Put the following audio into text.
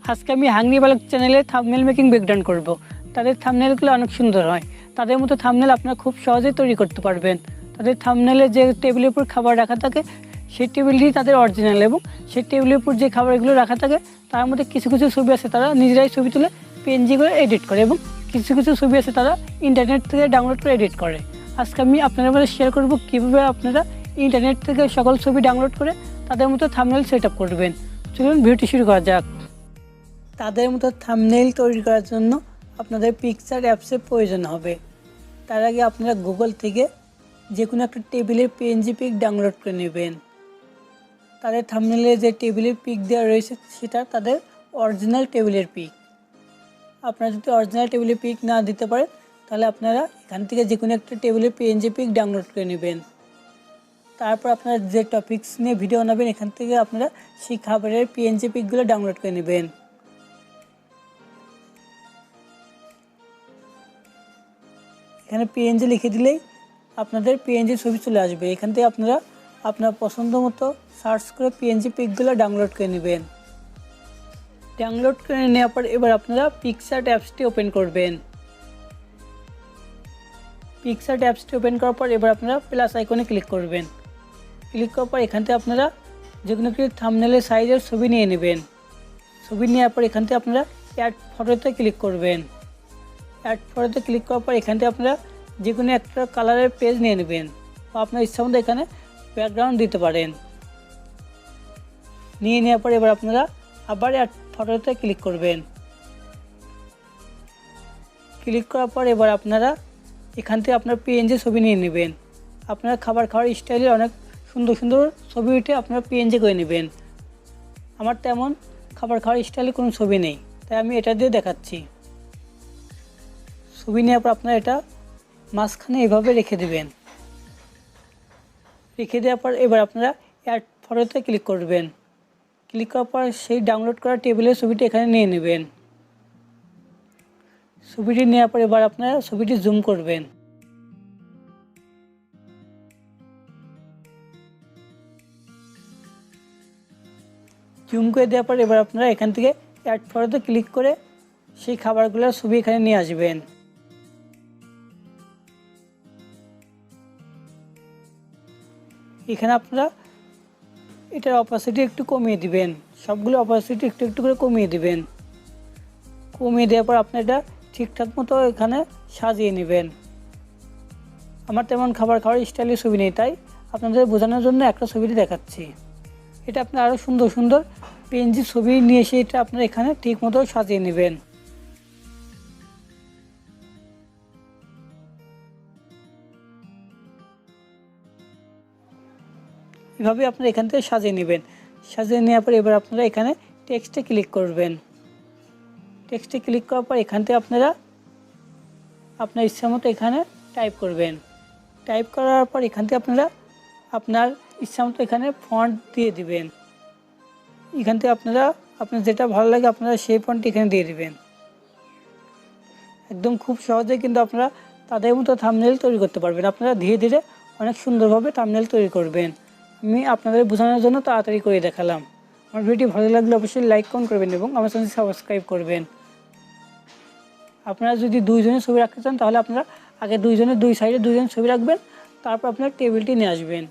আজকে আমি হাংরি বালক চ্যানেলে থাম্বনেল মেকিং ব্রেকডাউন করব। তাদের থাম্বনেলগুলো অনেক সুন্দর হয়। তাদের মতো থাম্বনেল আপনারা খুব সহজেই তৈরি করতে পারবেন। তাদের থাম্বনেলে যে টেবিলের উপর খাবার রাখা থাকে সেই টেবিলটি তাদের অরিজিনাল, এবং সেই টেবিলের উপর যে খাবারগুলো রাখা থাকে তার মধ্যে কিছু কিছু ছবি আছে তারা নিজেরাই ছবি তুলে পিএনজি করে এডিট করে, এবং কিছু কিছু ছবি আছে তারা ইন্টারনেট থেকে ডাউনলোড করে এডিট করে। আজকে আমি আপনাদের মধ্যে শেয়ার করব কীভাবে আপনারা ইন্টারনেট থেকে সকল ছবি ডাউনলোড করে তাদের মতো থাম্বনেল সেট আপ করবেন। চলুন ভিডিওটি শুরু করা যাক। তাদের মতো থাম্বনেইল তৈরি করার জন্য আপনাদের পিকচার অ্যাপসের প্রয়োজন হবে। তার আগে আপনারা গুগল থেকে যে কোনো একটা টেবিলের পিএনজি পিক ডাউনলোড করে নেবেন। তাদের থাম্বনেইলে যে টেবিলের পিক দেওয়া রয়েছে সেটা তাদের অরিজিনাল টেবিলের পিক। আপনারা যদি অরিজিনাল টেবিলের পিক না দিতে পারেন তাহলে আপনারা এখান থেকে যে কোনো একটা টেবিলের পিএনজি পিক ডাউনলোড করে নেবেন। তারপর আপনারা যে টপিকস নিয়ে ভিডিও বানাবেন এখান থেকে আপনারা সেই খাবারের পিএনজি পিকগুলো ডাউনলোড করে নেবেন। এখানে পিএনজি লিখে দিলেই আপনাদের পিএনজি ছবি চলে আসবে। এখান থেকে আপনারা আপনার পছন্দ মতো সার্চ করে পিএনজি পিকগুলো ডাউনলোড করে নেবেন। ডাউনলোড করে নেওয়ার পর এবার আপনারা পিকচার অ্যাপসটি ওপেন করবেন। পিকচার অ্যাপসটি ওপেন করার পর এবার আপনারা প্লাস আইকনে ক্লিক করবেন। ক্লিক করার পর এখান থেকে আপনারা যে কোনো একটি থাম্বনেলের সাইজের ছবি নিয়ে নেবেন। ছবি নেওয়ার পর এখান থেকে আপনারা অ্যাড ফটোতে ক্লিক করবেন। অ্যাড ফটোতে ক্লিক করার পর এখান থেকে আপনারা যে কোনো একটা কালারের পেজ নিয়ে নেবেন, বা আপনার ইচ্ছা মতো এখানে ব্যাকগ্রাউন্ড দিতে পারেন। নিয়ে নেওয়ার পর এবার আপনারা আবার অ্যাড ফটোতে ক্লিক করবেন। ক্লিক করার পর এবার আপনারা এখান থেকে আপনার পিএনজি ছবি নিয়ে নেবেন। আপনারা খাবার খাওয়ার স্টাইলে অনেক সুন্দর সুন্দর ছবি উঠে আপনারা পিএনজি করে নেবেন। আমার তেমন খাবার খাওয়ার স্টাইলে কোনো ছবি নেই, তাই আমি এটা দিয়ে দেখাচ্ছি। ছবি নেওয়ার পর আপনারা এটা মাঝখানে এভাবে রেখে দেবেন। রেখে দেওয়ার পর এবার আপনারা অ্যাড ফটোতে ক্লিক করবেন। ক্লিক করার পর সেই ডাউনলোড করা টেবিলের ছবিটি এখানে নিয়ে নেবেন। ছবিটি নেওয়ার পর এবার আপনারা ছবিটি জুম করবেন। জুম করে দেওয়ার পর এবার আপনারা এখান থেকে অ্যাড ফটোতে ক্লিক করে সেই খাবারগুলোর ছবি এখানে নিয়ে আসবেন। এখানে আপনারা এটার অপাসিটি একটু কমিয়ে দিবেন, সবগুলো অপাসিটি একটু একটু করে কমিয়ে দিবেন। কমিয়ে দেওয়ার পর আপনারা এটা ঠিকঠাক মতো এখানে সাজিয়ে নেবেন। আমার তেমন খাবার খাওয়ার স্টাইলের ছবি নেই, তাই আপনাদের বোঝানোর জন্য একটা ছবিটি দেখাচ্ছি। এটা আপনারা আরও সুন্দর সুন্দর পিএনজি ছবি নিয়ে এসে এটা আপনারা এখানে ঠিক মতো সাজিয়ে নেবেন। এভাবে আপনারা এখান থেকে সাজিয়ে নেবেন। সাজিয়ে নেওয়ার পর এবার আপনারা এখানে টেক্সটে ক্লিক করবেন। টেক্সটে ক্লিক করার পর এখান থেকে আপনারা আপনার ইচ্ছা মতো এখানে টাইপ করবেন। টাইপ করার পর এখান থেকে আপনারা আপনার ইচ্ছা মতো এখানে ফন্ট দিয়ে দিবেন। এখান থেকে আপনারা আপনার যেটা ভালো লাগে আপনারা সেই ফন্টটি এখানে দিয়ে দিবেন। একদম খুব সহজে কিন্তু আপনারা তাদের মতো থাম্বনেল তৈরি করতে পারবেন। আপনারা ধীরে ধীরে অনেক সুন্দরভাবে থাম্বনেল তৈরি করবেন। আমি আপনাদের বোঝানোর জন্য তাড়াতাড়ি করে দেখালাম। আমার ভিডিও ভালো লাগলে অবশ্যই লাইক কমেন্ট করবেন এবং আমার চ্যানেল সাবস্ক্রাইব করবেন। আপনারা যদি দুইজনের ছবি রাখতে চান তাহলে আপনারা আগে দুইজনের দুই সাইডে দুইজনের ছবি রাখবেন, তারপর আপনার টেবিলটি নিয়ে আসবেন।